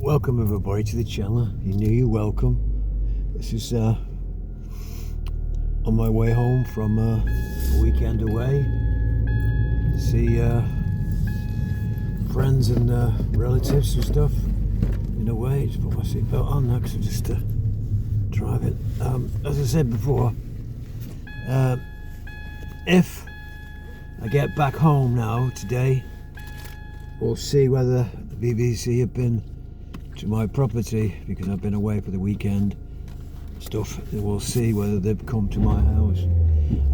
Welcome everybody to the channel. You knew you're welcome. This is on my way home from a weekend away to see friends and relatives and stuff. In a way, just put my seatbelt on now because I'm just driving. As I said before, if I get back home now today, we'll see whether the BBC have been to my property because I've been away for the weekend stuff. We'll see whether they've come to my house.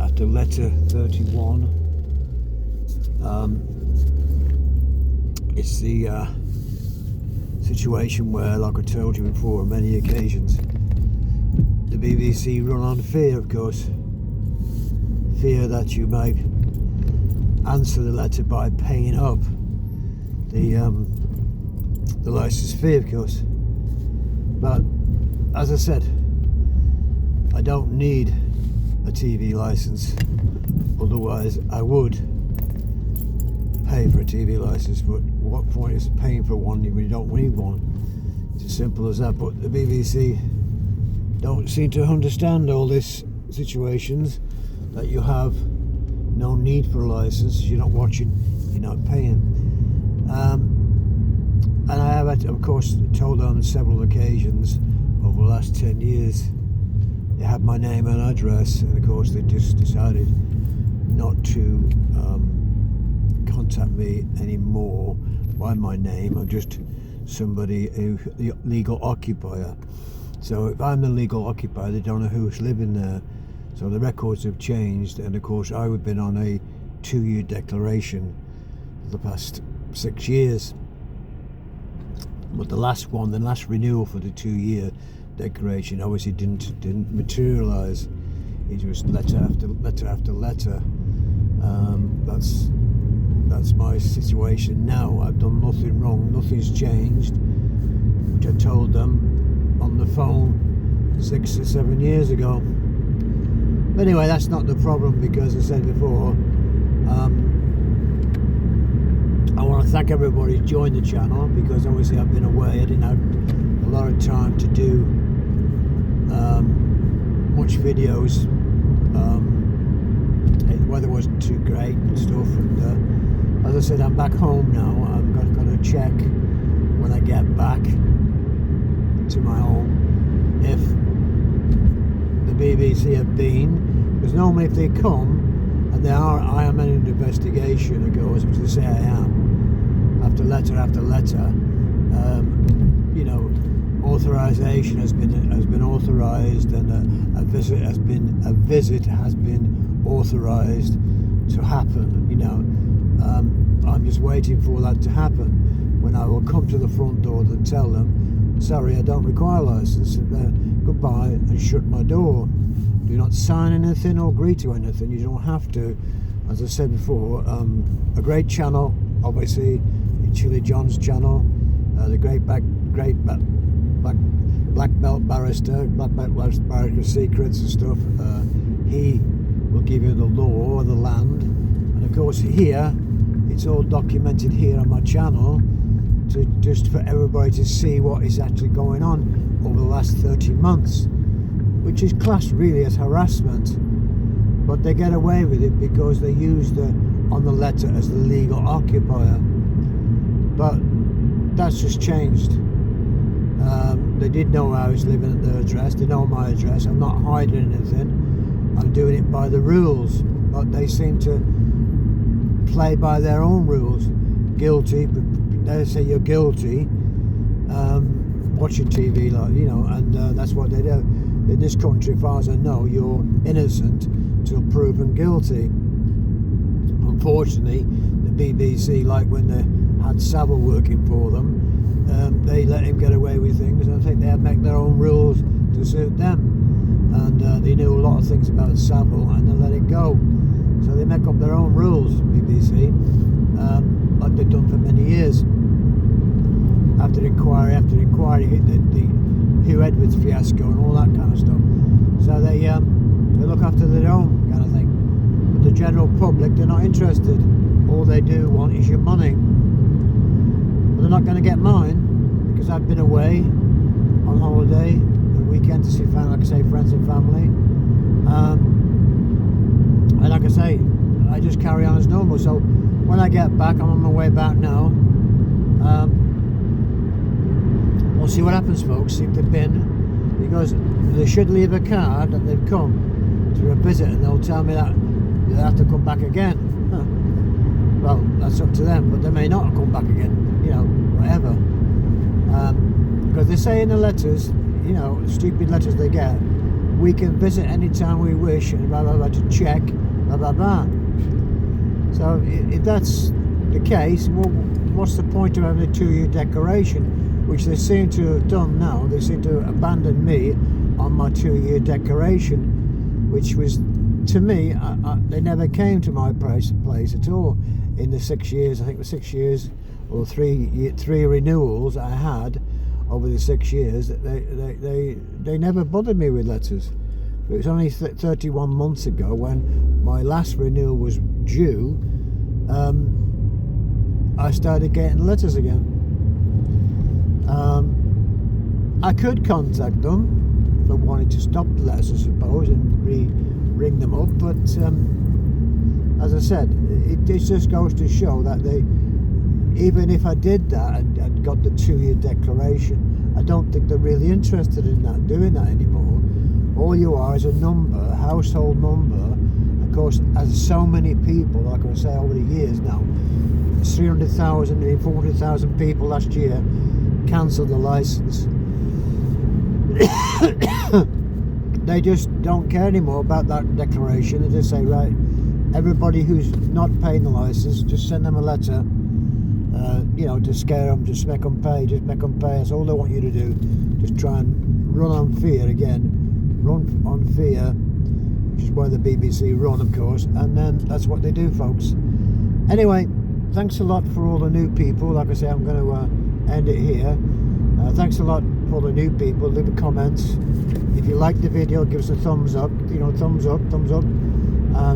After letter 31, it's the situation where, like I told you before on many occasions, the BBC run on fear, of course. Fear that you might answer the letter by paying up the license fee, of course. But as I said, I don't need a TV license, otherwise I would pay for a TV license. But what point is paying for one when you don't need one? It's as simple as that. But the BBC don't seem to understand all these situations that you have no need for a license. You're not watching, you're not paying. And I have, of course, told on several occasions over the last 10 years, they have my name and address, and of course they just decided not to contact me anymore by my name. I'm just somebody who, the legal occupier. So if I'm the legal occupier, they don't know who's living there. So the records have changed, and of course I've been on a 2-year declaration for the past 6 years. But the last renewal for the 2-year declaration obviously didn't materialise. It was letter after letter after letter. That's my situation now. I've done nothing wrong, nothing's changed, which I told them on the phone 6 or 7 years ago. But anyway, that's not the problem, because as I said before, I want to thank everybody who joined the channel, because obviously I've been away. I didn't have a lot of time to do much videos. The weather wasn't too great and stuff, and as I said, I'm back home now. I'm going to check when I get back to my home if the BBC have been, because normally if they come and I am in an investigation, of course, which they say I am, after letter after letter, you know, authorization has been authorized, and a visit has been authorized to happen. You know, I'm just waiting for that to happen, when I will come to the front door and tell them, sorry, I don't require a license, goodbye, and shut my door. Do not sign anything or agree to anything. You don't have to. As I said before, a great channel, obviously, Chili John's channel, the great black belt barrister, secrets and stuff. He will give you the law of the land, and of course here it's all documented here on my channel, to just for everybody to see what is actually going on over the last 30 months, which is classed really as harassment. But they get away with it because they use on the letter as the legal occupier. But that's just changed. They did know I was living at their address. They know my address. I'm not hiding anything. I'm doing it by the rules. But they seem to play by their own rules. Guilty. They say you're guilty. Watching TV, like, you know, and that's what they do. In this country, as far as I know, you're innocent till proven guilty. Unfortunately, the BBC, like when they had Savile working for them, they let him get away with things, and I think they had make their own rules to suit them, and they knew a lot of things about Savile, and they let it go. So they make up their own rules, BBC, like they've done for many years. After inquiry, the Hugh Edwards fiasco and all that kind of stuff. So they look after their own kind of thing. But the general public, they're not interested. All they do want is your money. But they're not going to get mine, because I've been away on holiday, the weekend to see family, like I say, friends and family. And like I say, I just carry on as normal. So when I get back, I'm on my way back now. We'll see what happens, folks. See if they've been, because they should leave a card that they've come to a visit, and they'll tell me that they have to come back again. Well, that's up to them, but they may not come back again, you know, whatever. Because they say in the letters, you know, stupid letters they get, we can visit anytime we wish, and blah blah blah, to check, blah blah blah. So if that's the case, well, what's the point of having a 2-year declaration, which they seem to have done now? They seem to abandon me on my 2-year declaration, which was, to me, they never came to my place at all in the 6 years. I think the 6 years, or three renewals I had over the 6 years. They never bothered me with letters. It was only 31 months ago, when my last renewal was due, I started getting letters again. I could contact them if I wanted to stop the letters, I suppose, and ring them up, but as I said, it just goes to show that they, even if I did that and got the 2-year declaration, I don't think they're really interested in doing that anymore. All you are is a number, a household number. Of course, as so many people, like I say, over the years now, 300,000, maybe 400,000 people last year cancelled the license. They just don't care anymore about that declaration. They just say, right, everybody who's not paying the license, just send them a letter, you know, to scare them, just make them pay, that's all they want you to do. Just try and run on fear again, run on fear, which is why the BBC run, of course, and then that's what they do, folks. Anyway, thanks a lot for all the new people. Like I say, I'm going to end it here. Thanks a lot for the new people. Leave a comments. If you like the video, give us a thumbs up. You know, thumbs up.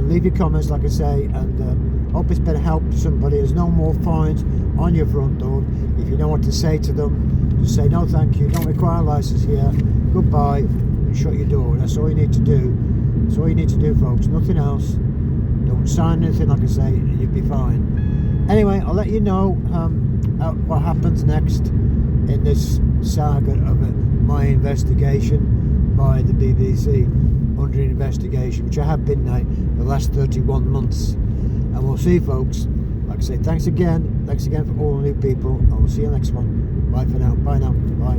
Leave your comments, like I say, and hope it's been a help to somebody. There's no more fines on your front door. If you know what to say to them, just say no, thank you. Don't require a license here. Goodbye. And shut your door. That's all you need to do. That's all you need to do, folks. Nothing else. Don't sign anything, like I say, and you'll be fine. Anyway, I'll let you know what happens next in this saga of my investigation by the BBC, under investigation, which I have been now the last 31 months. And we'll see, folks. Like I say, thanks again for all the new people, and we'll see you next one. Bye for now. Bye now. Bye.